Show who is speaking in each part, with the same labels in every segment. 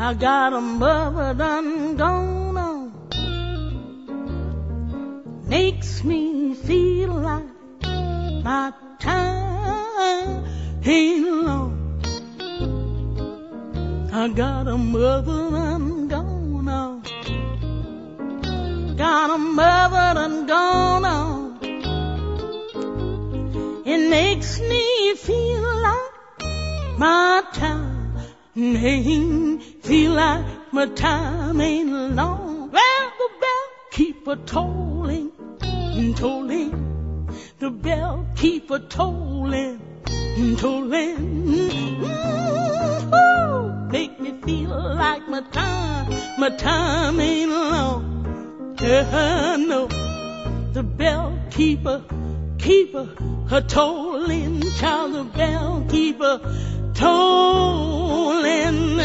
Speaker 1: I got a mother done gone on. Makes me feel like my time ain't long. I got a mother done gone on. Got a mother done gone on. It makes me feel like my time ain't feel like my time ain't long. Well, the bell keep a tolling, tolling. The bell keep a tolling, tolling. Make me feel like my time ain't long. No, the bell keep a tolling, child. The bell keep a tolling.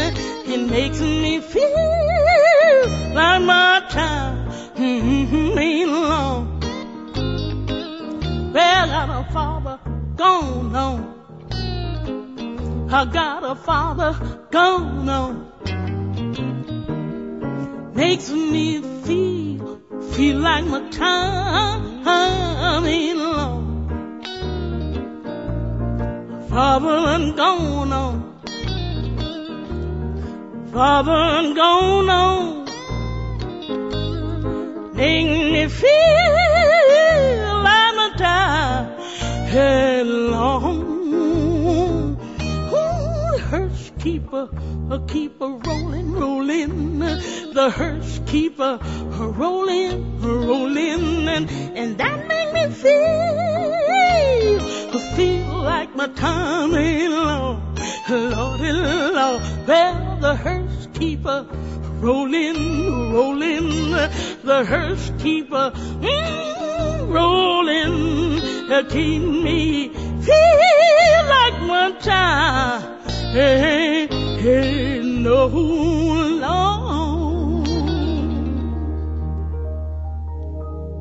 Speaker 1: It makes me feel like my time ain't long. Well, I got a father gone on. I got a father gone on. Makes me feel like my time ain't long. Father and gone on. Father and gone on. Make me feel like my time ain't long. Hearse keeper, rolling, rolling. The hearse keeper, rolling, rolling. And that make me feel like my time ain't long. Lordy, Lord, well, the hearse keeper, rolling, rolling. The hearse keeper, rolling. Keep me feel like my time ain't no long.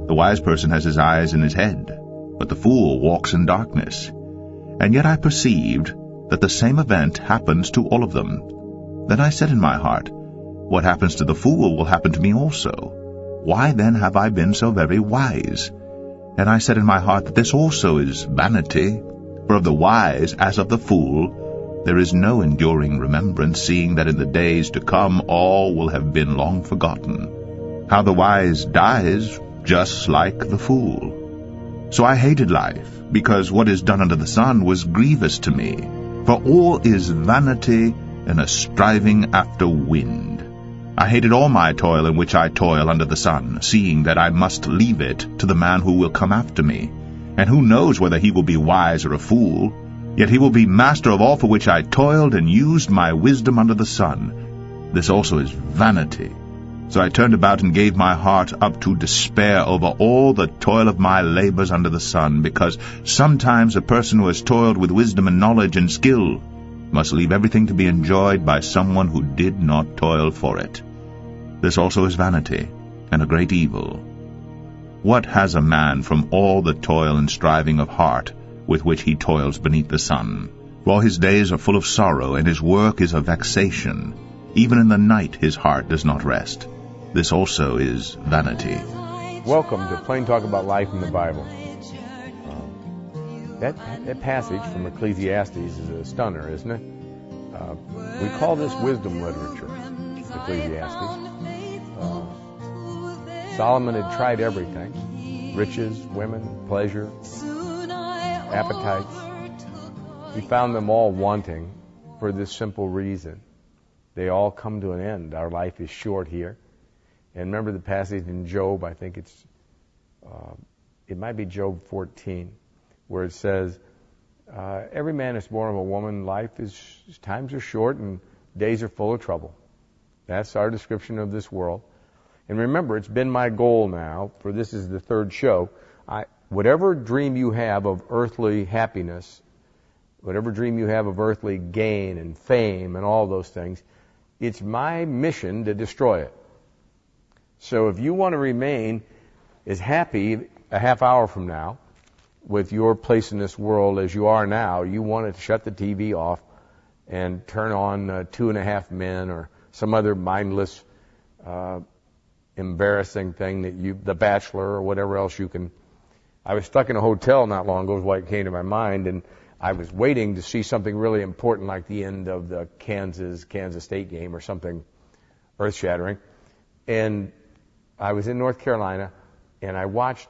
Speaker 2: The wise person has his eyes in his head, but the fool walks in darkness. And yet I perceived that the same event happens to all of them. Then I said in my heart, what happens to the fool will happen to me also. Why then have I been so very wise? And I said in my heart that this also is vanity. For of the wise as of the fool there is no enduring remembrance, seeing that in the days to come all will have been long forgotten. How the wise dies just like the fool. So I hated life, because what is done under the sun was grievous to me. For all is vanity and a striving after wind. I hated all my toil in which I toil under the sun, seeing that I must leave it to the man who will come after me. And who knows whether he will be wise or a fool? Yet he will be master of all for which I toiled and used my wisdom under the sun. This also is vanity. So I turned about and gave my heart up to despair over all the toil of my labors under the sun, because sometimes a person who has toiled with wisdom and knowledge and skill must leave everything to be enjoyed by someone who did not toil for it. This also is vanity, and a great evil. What has a man from all the toil and striving of heart with which he toils beneath the sun? For all his days are full of sorrow, and his work is a vexation. Even in the night his heart does not rest. This also is vanity.
Speaker 3: Welcome to Plain Talk About Life in the Bible. That passage from Ecclesiastes is a stunner, isn't it? We call this wisdom literature, Ecclesiastes. Solomon had tried everything: riches, women, pleasure, appetites. He found them all wanting for this simple reason: they all come to an end. Our life is short here. And remember the passage in Job, I think it might be Job 14, where it says, every man is born of a woman, times are short and days are full of trouble. That's our description of this world. And remember, it's been my goal now, for this is the third show, whatever dream you have of earthly happiness, whatever dream you have of earthly gain and fame and all those things, it's my mission to destroy it. So if you want to remain as happy a half hour from now with your place in this world as you are now, you want to shut the TV off and turn on 2.5 Men or some other mindless, embarrassing thing The Bachelor or whatever else you can. I was stuck in a hotel not long ago, is what came to my mind, and I was waiting to see something really important like the end of the Kansas State game or something earth-shattering. And I was in North Carolina, and I watched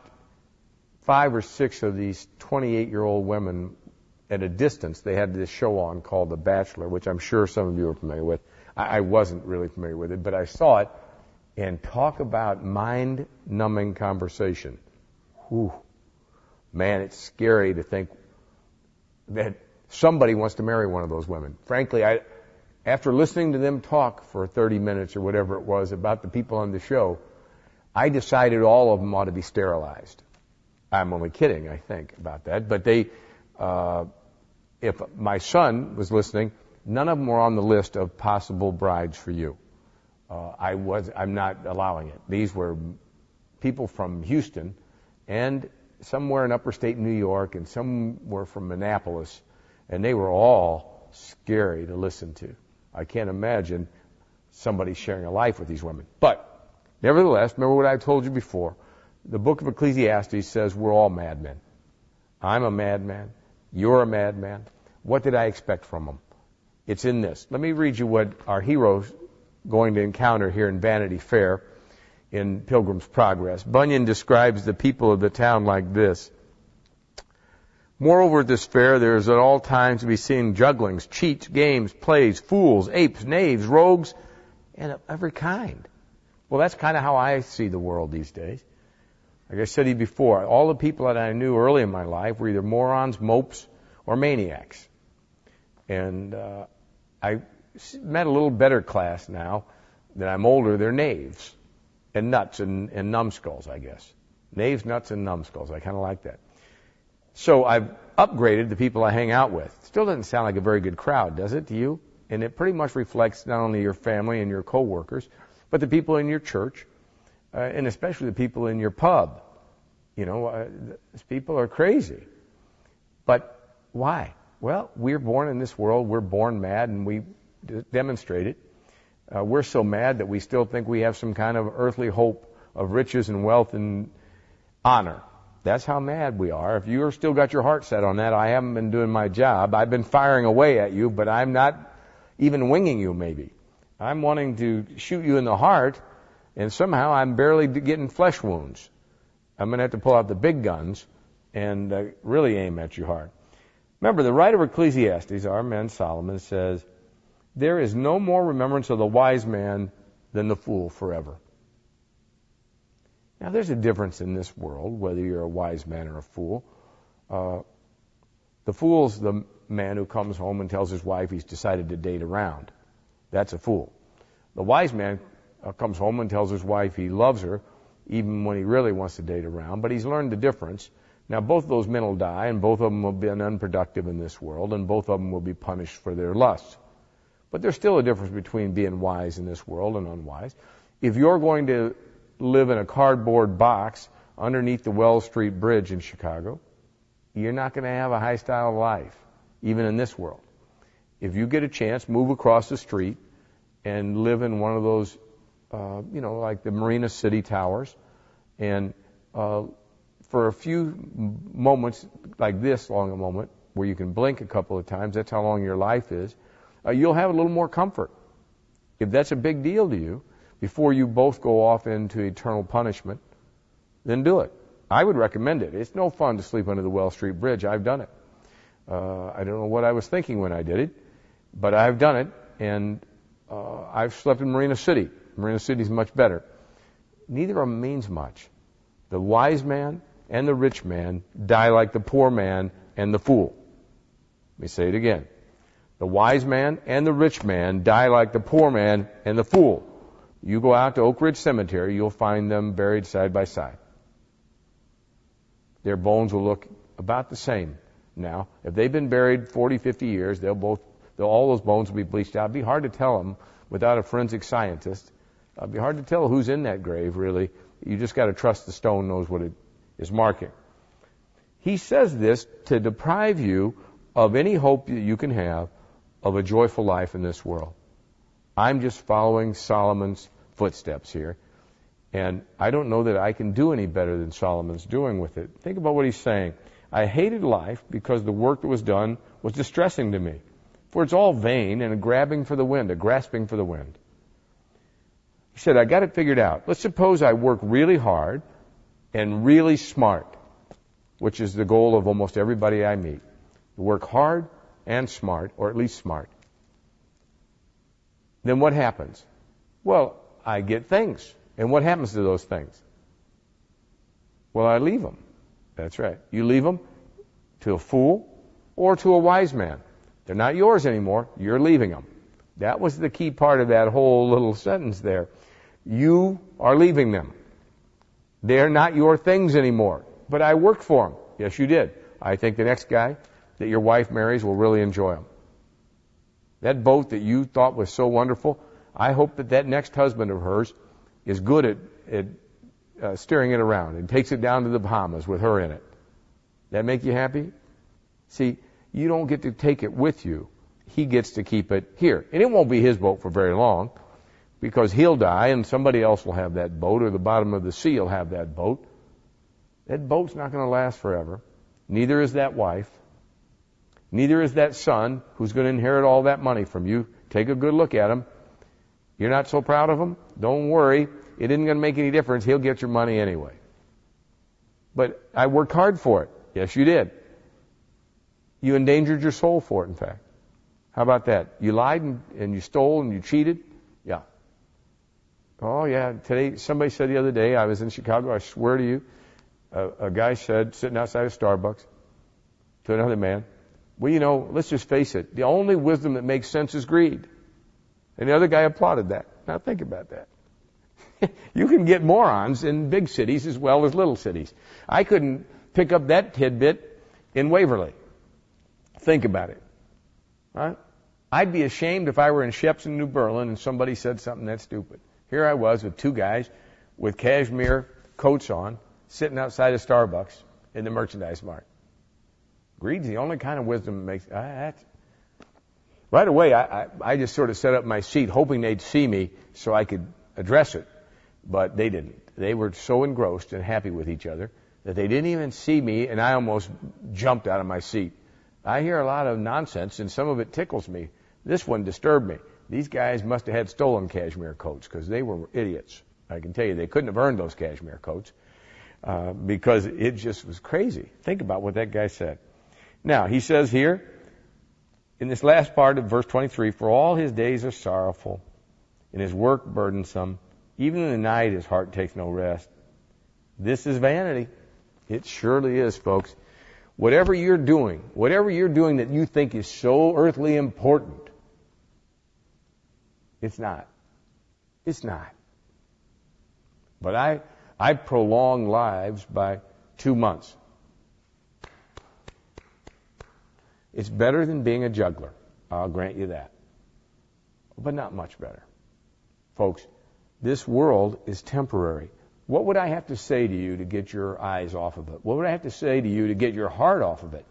Speaker 3: 5 or 6 of these 28-year-old women at a distance. They had this show on called The Bachelor, which I'm sure some of you are familiar with. I wasn't really familiar with it, but I saw it, and talk about mind-numbing conversation. Whew. Man, it's scary to think that somebody wants to marry one of those women. Frankly, after listening to them talk for 30 minutes or whatever it was about the people on the show, I decided all of them ought to be sterilized. I'm only kidding, I think, about that. But if my son was listening, none of them were on the list of possible brides for you. I'm not allowing it. These were people from Houston and somewhere in upper state New York, and some were from Minneapolis, and they were all scary to listen to. I can't imagine somebody sharing a life with these women. But nevertheless, remember what I told you before. The book of Ecclesiastes says we're all madmen. I'm a madman. You're a madman. What did I expect from them? It's in this. Let me read you what our hero's going to encounter here in Vanity Fair in Pilgrim's Progress. Bunyan describes the people of the town like this. Moreover, at this fair there is at all times to be seen jugglings, cheats, games, plays, fools, apes, knaves, rogues, and of every kind. Well, that's kind of how I see the world these days. Like I said to you before, all the people that I knew early in my life were either morons, mopes, or maniacs. And I met a little better class now that I'm older. They're knaves and nuts and numbskulls, I guess. Knaves, nuts, and numbskulls. I kind of like that. So I've upgraded the people I hang out with. Still doesn't sound like a very good crowd, does it to you? And it pretty much reflects not only your family and your coworkers, but the people in your church, and especially the people in your pub. You know, these people are crazy. But why? Well, we're born in this world. We're born mad, and we demonstrate it. We're so mad that we still think we have some kind of earthly hope of riches and wealth and honor. That's how mad we are. If you've still got your heart set on that, I haven't been doing my job. I've been firing away at you, but I'm not even winging you, maybe. I'm wanting to shoot you in the heart, and somehow I'm barely getting flesh wounds. I'm going to have to pull out the big guns and really aim at your heart. Remember, the writer of Ecclesiastes, our man Solomon, says, there is no more remembrance of the wise man than the fool forever. Now, there's a difference in this world, whether you're a wise man or a fool. The fool's the man who comes home and tells his wife he's decided to date around. That's a fool. The wise man comes home and tells his wife he loves her, even when he really wants to date around, but he's learned the difference. Now, both of those men will die, and both of them will be unproductive in this world, and both of them will be punished for their lusts. But there's still a difference between being wise in this world and unwise. If you're going to live in a cardboard box underneath the Wells Street Bridge in Chicago, you're not going to have a high-style life, even in this world. If you get a chance, move across the street and live in one of those, like the Marina City Towers, and for a few moments, like this long a moment, where you can blink a couple of times, that's how long your life is, you'll have a little more comfort. If that's a big deal to you, before you both go off into eternal punishment, then do it. I would recommend it. It's no fun to sleep under the Wells Street Bridge. I've done it. I don't know what I was thinking when I did it, but I've done it, and I've slept in Marina City. Marina City is much better. Neither of them means much. The wise man and the rich man die like the poor man and the fool. Let me say it again. The wise man and the rich man die like the poor man and the fool. You go out to Oak Ridge Cemetery, you'll find them buried side by side. Their bones will look about the same. Now, if they've been buried 40, 50 years, all those bones will be bleached out. It'd be hard to tell them without a forensic scientist. It'd be hard to tell who's in that grave, really. You just got to trust the stone knows what it is marking. He says this to deprive you of any hope that you can have of a joyful life in this world. I'm just following Solomon's footsteps here. And I don't know that I can do any better than Solomon's doing with it. Think about what he's saying. I hated life because the work that was done was distressing to me. For it's all vain and a grabbing for the wind, a grasping for the wind. He said, I got it figured out. Let's suppose I work really hard and really smart, which is the goal of almost everybody I meet. Work hard and smart, or at least smart. Then what happens? Well, I get things. And what happens to those things? Well, I leave them. That's right. You leave them to a fool or to a wise man. They're not yours anymore. You're leaving them. That was the key part of that whole little sentence there. You are leaving them. They're not your things anymore. But I worked for them. Yes, you did. I think the next guy that your wife marries will really enjoy them. That boat that you thought was so wonderful, I hope that next husband of hers is good at steering it around and takes it down to the Bahamas with her in it. That make you happy? See, you don't get to take it with you. He gets to keep it here. And it won't be his boat for very long because he'll die and somebody else will have that boat, or the bottom of the sea will have that boat. That boat's not going to last forever. Neither is that wife. Neither is that son who's going to inherit all that money from you. Take a good look at him. You're not so proud of him? Don't worry. It isn't going to make any difference. He'll get your money anyway. But I worked hard for it. Yes, you did. You endangered your soul for it, in fact. How about that? You lied and you stole and you cheated? Yeah. Oh, yeah. Today, somebody said the other day, I was in Chicago, I swear to you, a guy said, sitting outside of Starbucks, to another man, well, you know, let's just face it. The only wisdom that makes sense is greed. And the other guy applauded that. Now think about that. You can get morons in big cities as well as little cities. I couldn't pick up that tidbit in Waverly. Think about it. Right? I'd be ashamed if I were in Shepson, New Berlin, and somebody said something that stupid. Here I was with two guys with cashmere coats on, sitting outside of Starbucks in the merchandise mart. Greed's the only kind of wisdom that makes... Right away, I just sort of set up my seat, hoping they'd see me so I could address it. But they didn't. They were so engrossed and happy with each other that they didn't even see me, and I almost jumped out of my seat. I hear a lot of nonsense, and some of it tickles me. This one disturbed me. These guys must have had stolen cashmere coats because they were idiots. I can tell you, they couldn't have earned those cashmere coats because it just was crazy. Think about what that guy said. Now, he says here, in this last part of verse 23, for all his days are sorrowful, and his work burdensome. Even in the night his heart takes no rest. This is vanity. It surely is, folks. Whatever you're doing that you think is so earthly important, it's not. It's not. But I prolong lives by 2 months. It's better than being a juggler. I'll grant you that. But not much better. Folks, this world is temporary. What would I have to say to you to get your eyes off of it? What would I have to say to you to get your heart off of it?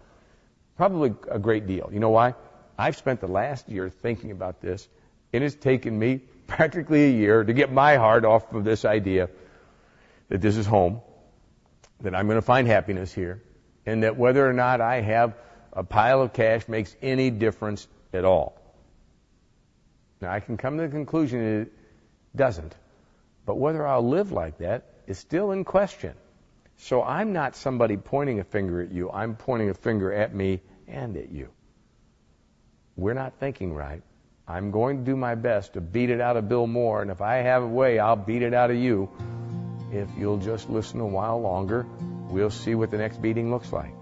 Speaker 3: Probably a great deal. You know why? I've spent the last year thinking about this, and it's taken me practically a year to get my heart off of this idea that this is home, that I'm going to find happiness here, and that whether or not I have a pile of cash makes any difference at all. Now, I can come to the conclusion that it doesn't. But whether I'll live like that is still in question. So I'm not somebody pointing a finger at you. I'm pointing a finger at me and at you. We're not thinking right. I'm going to do my best to beat it out of Bill Moore, and if I have a way, I'll beat it out of you. If you'll just listen a while longer, we'll see what the next beating looks like.